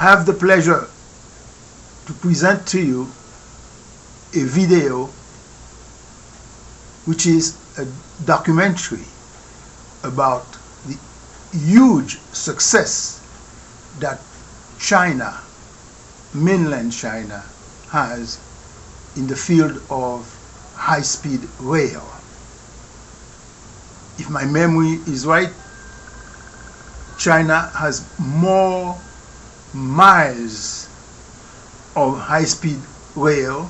have the pleasure to present to you a video which is a documentary about the huge success that China, mainland China, has in the field of high-speed rail. If my memory is right, China has more miles of high-speed rail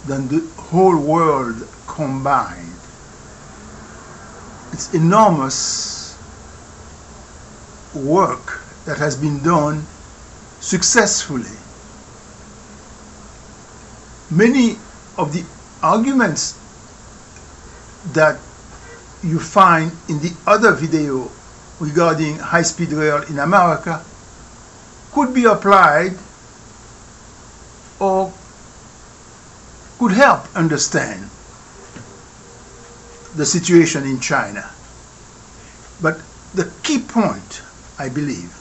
than the whole world combined. It's enormous work that has been done successfully. Many of the arguments that you find in the other video regarding high-speed rail in America could be applied or could help understand the situation in China. But the key point, I believe,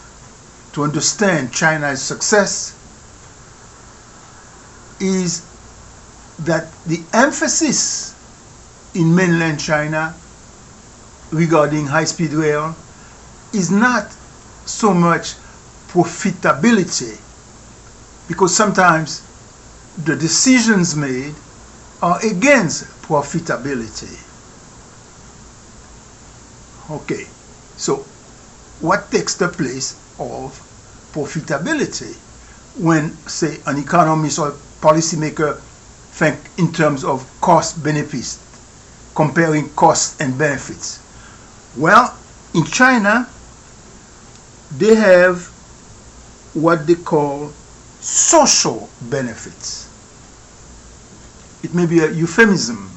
to understand China's success is that the emphasis in mainland China regarding high-speed rail is not so much profitability, because sometimes the decisions made are against profitability. Okay, so what takes the place of profitability when, say, an economist or policymaker think in terms of cost benefits, comparing costs and benefits? Well, in China, they have what they call social benefits. It may be a euphemism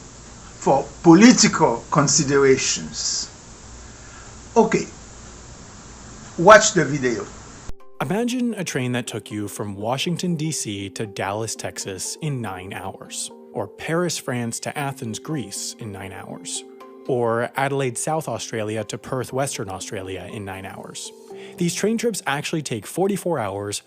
for political considerations. Okay, watch the video. Imagine a train that took you from Washington, D.C. to Dallas, Texas in 9 hours, or Paris, France to Athens, Greece in 9 hours, or Adelaide, South Australia to Perth, Western Australia in 9 hours. These train trips actually take 44 hours,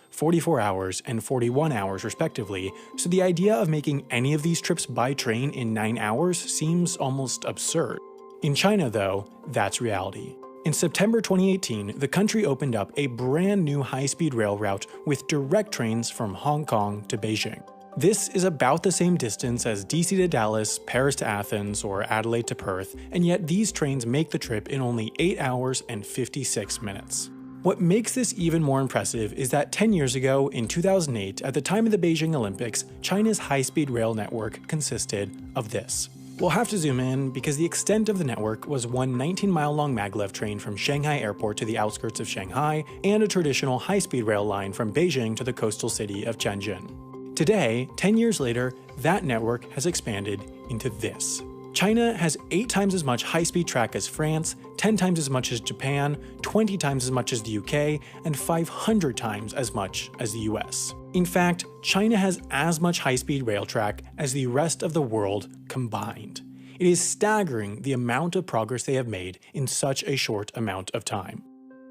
and 41 hours respectively, so the idea of making any of these trips by train in 9 hours seems almost absurd. In China, though, that's reality. In September 2018, the country opened up a brand new high-speed rail route with direct trains from Hong Kong to Beijing. This is about the same distance as DC to Dallas, Paris to Athens, or Adelaide to Perth, and yet these trains make the trip in only 8 hours and 56 minutes. What makes this even more impressive is that 10 years ago, in 2008, at the time of the Beijing Olympics, China's high-speed rail network consisted of this. We'll have to zoom in because the extent of the network was one 19-mile-long maglev train from Shanghai Airport to the outskirts of Shanghai, and a traditional high-speed rail line from Beijing to the coastal city of Tianjin. Today, 10 years later, that network has expanded into this. China has 8 times as much high-speed track as France, 10 times as much as Japan, 20 times as much as the UK, and 500 times as much as the US. In fact, China has as much high-speed rail track as the rest of the world combined. It is staggering the amount of progress they have made in such a short amount of time.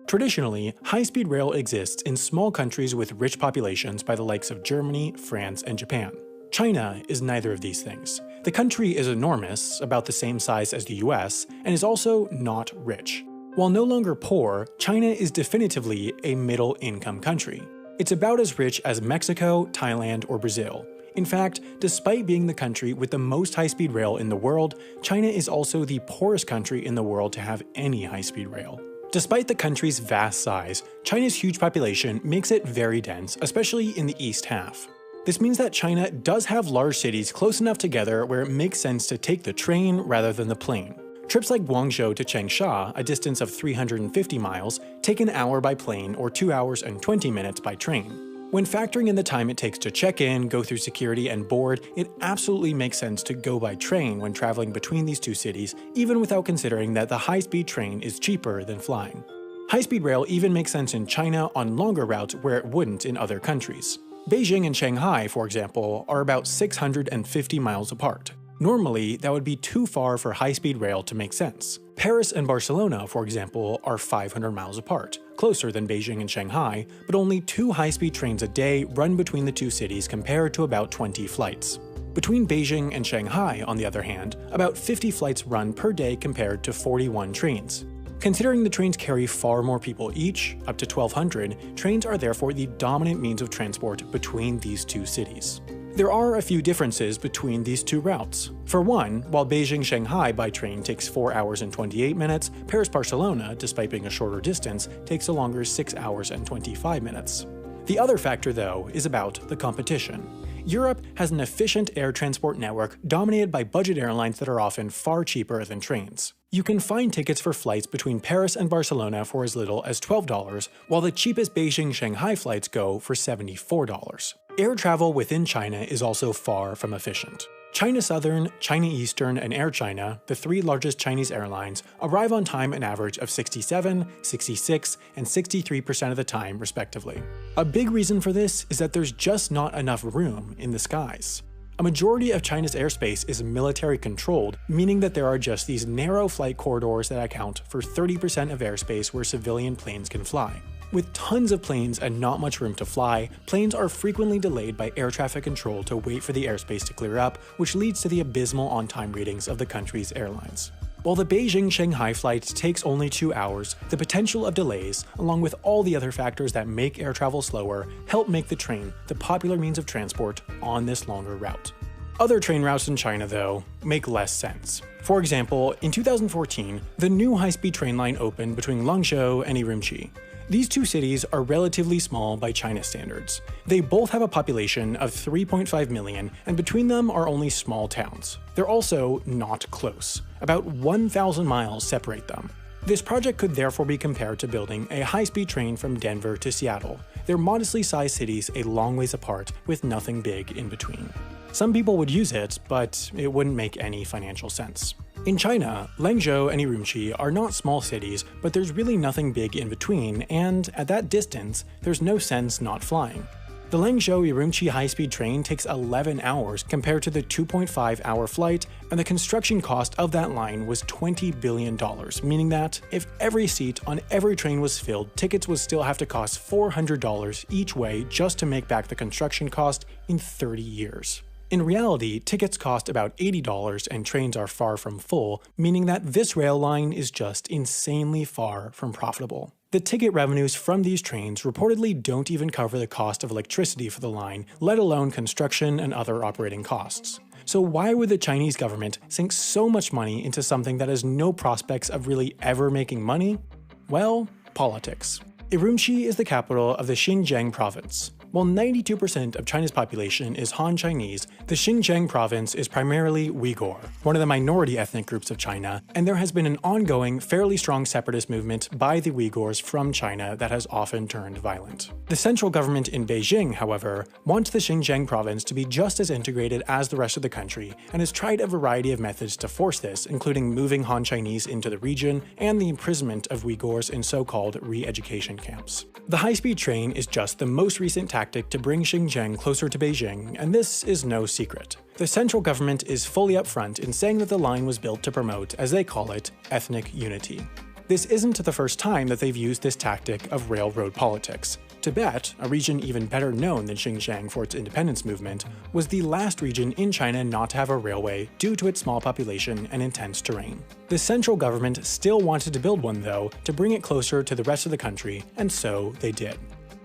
Traditionally, high-speed rail exists in small countries with rich populations by the likes of Germany, France, and Japan. China is neither of these things. The country is enormous, about the same size as the US, and is also not rich. While no longer poor, China is definitively a middle-income country. It's about as rich as Mexico, Thailand, or Brazil. In fact, despite being the country with the most high-speed rail in the world, China is also the poorest country in the world to have any high-speed rail. Despite the country's vast size, China's huge population makes it very dense, especially in the east half. This means that China does have large cities close enough together where it makes sense to take the train rather than the plane. Trips like Guangzhou to Changsha, a distance of 350 miles, take an hour by plane or 2 hours and 20 minutes by train. When factoring in the time it takes to check in, go through security, and board, it absolutely makes sense to go by train when traveling between these two cities, even without considering that the high-speed train is cheaper than flying. High-speed rail even makes sense in China on longer routes where it wouldn't in other countries. Beijing and Shanghai, for example, are about 650 miles apart. Normally, that would be too far for high-speed rail to make sense. Paris and Barcelona, for example, are 500 miles apart. closer than Beijing and Shanghai, but only 2 high-speed trains a day run between the two cities compared to about 20 flights. Between Beijing and Shanghai, on the other hand, about 50 flights run per day compared to 41 trains. Considering the trains carry far more people each, up to 1,200, trains are therefore the dominant means of transport between these two cities. There are a few differences between these two routes. For one, while Beijing-Shanghai by train takes 4 hours and 28 minutes, Paris-Barcelona, despite being a shorter distance, takes a longer 6 hours and 25 minutes. The other factor, though, is about the competition. Europe has an efficient air transport network dominated by budget airlines that are often far cheaper than trains. You can find tickets for flights between Paris and Barcelona for as little as $12, while the cheapest Beijing-Shanghai flights go for $74. Air travel within China is also far from efficient. China Southern, China Eastern, and Air China, the 3 largest Chinese airlines, arrive on time an average of 67, 66, and 63% of the time, respectively. A big reason for this is that there's just not enough room in the skies. A majority of China's airspace is military-controlled, meaning that there are just these narrow flight corridors that account for 30% of airspace where civilian planes can fly. With tons of planes and not much room to fly, planes are frequently delayed by air traffic control to wait for the airspace to clear up, which leads to the abysmal on-time ratings of the country's airlines. While the Beijing-Shanghai flight takes only 2 hours, the potential of delays, along with all the other factors that make air travel slower, help make the train the popular means of transport on this longer route. Other train routes in China, though, make less sense. For example, in 2014, the new high-speed train line opened between Langzhou and Urumqi. These two cities are relatively small by China standards. They both have a population of 3.5 million, and between them are only small towns. They're also not close. About 1,000 miles separate them. This project could therefore be compared to building a high-speed train from Denver to Seattle. They're modestly sized cities a long ways apart, with nothing big in between. Some people would use it, but it wouldn't make any financial sense. In China, Langzhou and Urumqi are not small cities, but there's really nothing big in between, and at that distance, there's no sense not flying. The Langzhou-Urumqi high-speed train takes 11 hours compared to the 2.5-hour flight, and the construction cost of that line was $20 billion, meaning that if every seat on every train was filled, tickets would still have to cost $400 each way just to make back the construction cost in 30 years. In reality, tickets cost about $80 and trains are far from full, meaning that this rail line is just insanely far from profitable. The ticket revenues from these trains reportedly don't even cover the cost of electricity for the line, let alone construction and other operating costs. So why would the Chinese government sink so much money into something that has no prospects of really ever making money? Well, politics. Urumqi is the capital of the Xinjiang province. While 92% of China's population is Han Chinese, the Xinjiang province is primarily Uyghur, one of the minority ethnic groups of China, and there has been an ongoing, fairly strong separatist movement by the Uyghurs from China that has often turned violent. The central government in Beijing, however, wants the Xinjiang province to be just as integrated as the rest of the country, and has tried a variety of methods to force this, including moving Han Chinese into the region and the imprisonment of Uyghurs in so-called re-education camps. The high-speed train is just the most recent tactic to bring Xinjiang closer to Beijing, and this is no secret. The central government is fully upfront in saying that the line was built to promote, as they call it, ethnic unity. This isn't the first time that they've used this tactic of railroad politics. Tibet, a region even better known than Xinjiang for its independence movement, was the last region in China not to have a railway due to its small population and intense terrain. The central government still wanted to build one, though, to bring it closer to the rest of the country, and so they did.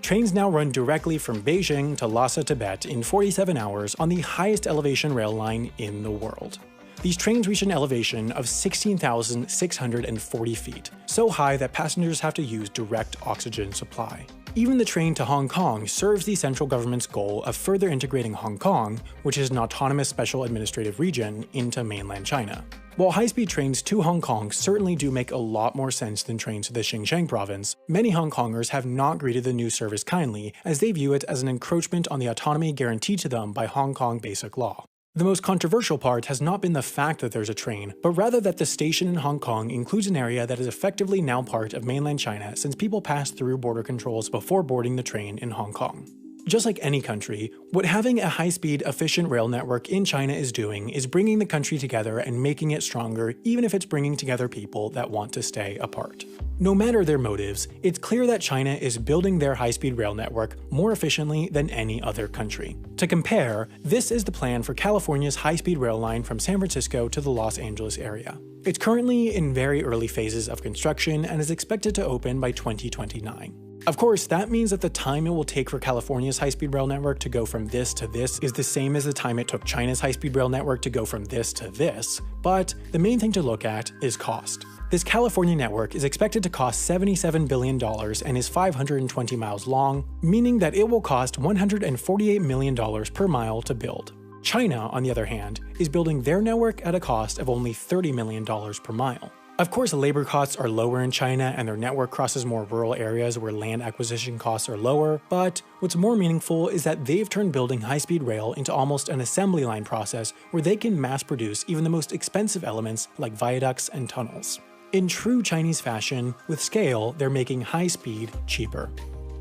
Trains now run directly from Beijing to Lhasa, Tibet in 47 hours on the highest elevation rail line in the world. These trains reach an elevation of 16,640 feet, so high that passengers have to use direct oxygen supply. Even the train to Hong Kong serves the central government's goal of further integrating Hong Kong, which is an autonomous special administrative region, into mainland China. While high-speed trains to Hong Kong certainly do make a lot more sense than trains to the Xinjiang province, many Hong Kongers have not greeted the new service kindly, as they view it as an encroachment on the autonomy guaranteed to them by Hong Kong basic law. The most controversial part has not been the fact that there's a train, but rather that the station in Hong Kong includes an area that is effectively now part of mainland China since people pass through border controls before boarding the train in Hong Kong. Just like any country, what having a high-speed, efficient rail network in China is doing is bringing the country together and making it stronger, even if it's bringing together people that want to stay apart. No matter their motives, it's clear that China is building their high-speed rail network more efficiently than any other country. To compare, this is the plan for California's high-speed rail line from San Francisco to the Los Angeles area. It's currently in very early phases of construction and is expected to open by 2029. Of course, that means that the time it will take for California's high-speed rail network to go from this to this is the same as the time it took China's high-speed rail network to go from this to this, but the main thing to look at is cost. This California network is expected to cost $77 billion and is 520 miles long, meaning that it will cost $148 million per mile to build. China, on the other hand, is building their network at a cost of only $30 million per mile. Of course, labor costs are lower in China and their network crosses more rural areas where land acquisition costs are lower, but what's more meaningful is that they've turned building high-speed rail into almost an assembly line process where they can mass produce even the most expensive elements like viaducts and tunnels. In true Chinese fashion, with scale, they're making high speed cheaper.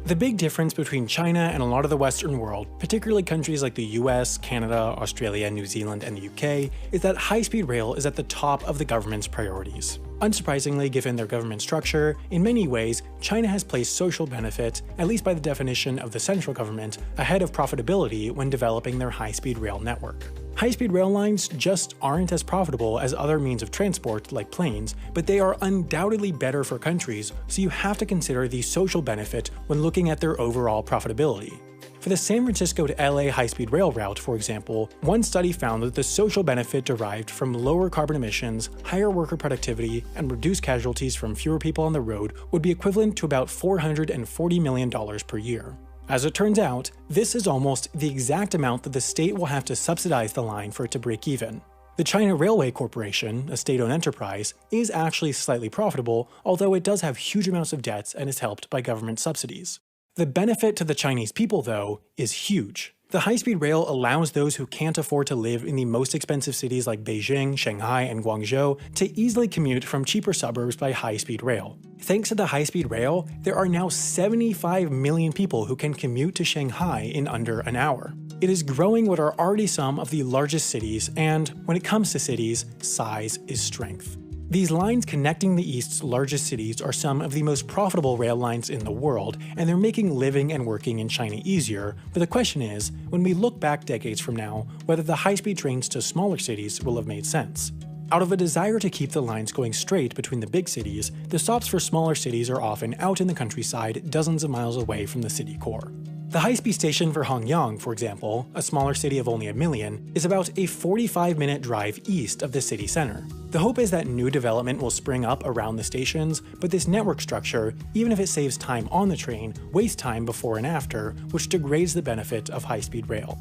The big difference between China and a lot of the Western world, particularly countries like the US, Canada, Australia, New Zealand, and the UK, is that high-speed rail is at the top of the government's priorities. Unsurprisingly, given their government structure, in many ways, China has placed social benefit, at least by the definition of the central government, ahead of profitability when developing their high-speed rail network. High-speed rail lines just aren't as profitable as other means of transport, like planes, but they are undoubtedly better for countries, so you have to consider the social benefit when looking at their overall profitability. For the San Francisco to LA high-speed rail route, for example, one study found that the social benefit derived from lower carbon emissions, higher worker productivity, and reduced casualties from fewer people on the road would be equivalent to about $440 million per year. As it turns out, this is almost the exact amount that the state will have to subsidize the line for it to break even. The China Railway Corporation, a state-owned enterprise, is actually slightly profitable, although it does have huge amounts of debts and is helped by government subsidies. The benefit to the Chinese people, though, is huge. The high-speed rail allows those who can't afford to live in the most expensive cities like Beijing, Shanghai, and Guangzhou to easily commute from cheaper suburbs by high-speed rail. Thanks to the high-speed rail, there are now 75 million people who can commute to Shanghai in under an hour. It is growing what are already some of the largest cities, and when it comes to cities, size is strength. These lines connecting the East's largest cities are some of the most profitable rail lines in the world, and they're making living and working in China easier, but the question is, when we look back decades from now, whether the high-speed trains to smaller cities will have made sense. Out of a desire to keep the lines going straight between the big cities, the stops for smaller cities are often out in the countryside dozens of miles away from the city core. The high-speed station for Hongyang, for example, a smaller city of only 1 million, is about a 45-minute drive east of the city center. The hope is that new development will spring up around the stations, but this network structure, even if it saves time on the train, wastes time before and after, which degrades the benefit of high-speed rail.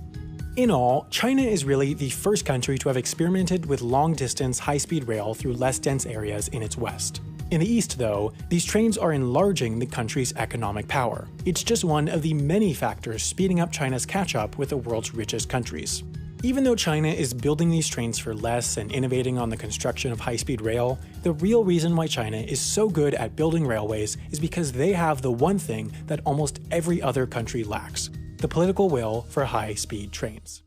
In all, China is really the first country to have experimented with long-distance high-speed rail through less dense areas in its west. In the east, though, these trains are enlarging the country's economic power. It's just one of the many factors speeding up China's catch-up with the world's richest countries. Even though China is building these trains for less and innovating on the construction of high-speed rail, the real reason why China is so good at building railways is because they have the one thing that almost every other country lacks: the political will for high-speed trains.